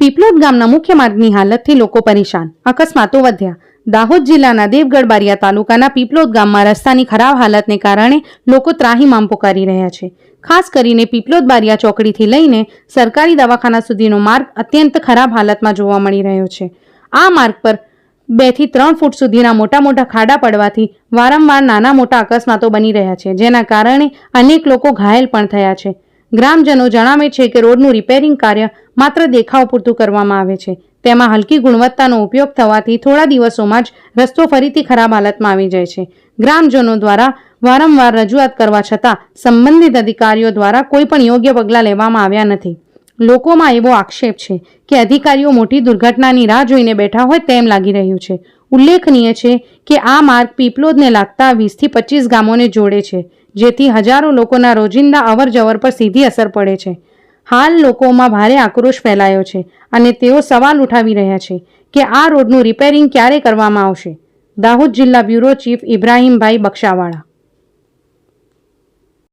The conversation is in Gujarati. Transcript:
પીપલોદ ગામના મુખ્ય માર્ગની હાલતથી લોકો પરેશાન, અકસ્માતો વધ્યા। દાહોદ જિલ્લાના દેવગઢ બારિયા તાલુકાના પીપલોદ ગામમાં રસ્તાની ખરાબ હાલતને કારણે લોકો ત્રાહિમામ પોકારી રહ્યા છે। ખાસ કરીને પીપલોદ બારિયા ચોકડીથી લઈને સરકારી દવાખાના સુધીનો માર્ગ અત્યંત ખરાબ હાલતમાં જોવા મળી રહ્યો છે। આ માર્ગ પર 2 થી 3 ફૂટ સુધીના મોટા મોટા ખાડા પડવાથી વારંવાર નાના મોટા અકસ્માતો બની રહ્યા છે, જેના કારણે અનેક લોકો ઘાયલ પણ થયા છે। ગ્રામજનો જણાવે છે કે રોડનું રિપેરિંગ કાર્ય માત્ર દેખાવ પૂરતું કરવામાં આવે છે, તેમાં હલકી ગુણવત્તાનો ઉપયોગ થવાથી થોડા દિવસોમાં જ રસ્તો ફરીથી ખરાબ હાલતમાં આવી જાય છે। ગ્રામજનો દ્વારા વારંવાર રજૂઆત કરવા છતાં સંબંધિત અધિકારીઓ દ્વારા કોઈ પણ યોગ્ય પગલાં લેવામાં આવ્યા નથી। લોકોમાં એવો આક્ષેપ છે કે અધિકારીઓ મોટી દુર્ઘટનાની રાહ જોઈને બેઠા હોય તેમ લાગી રહ્યું છે। ઉલ્લેખનીય છે કે આ માર્ગ પીપલોદને લાગતા 20 થી 25 ગામોને જોડે છે, જેથી હજારો લોકોના રોજિંદા અવરજવર પર સીધી અસર પડે છે। હાલ લોકોમાં ભારે આક્રોશ ફેલાયો છે અને તેઓ સવાલ ઉઠાવી રહ્યા છે કે આ રોડનું રિપેરિંગ ક્યારે કરવામાં આવશે। દાહોદ જિલ્લા બ્યુરો ચીફ ઇબ્રાહીમભાઈ બક્ષાવાળા।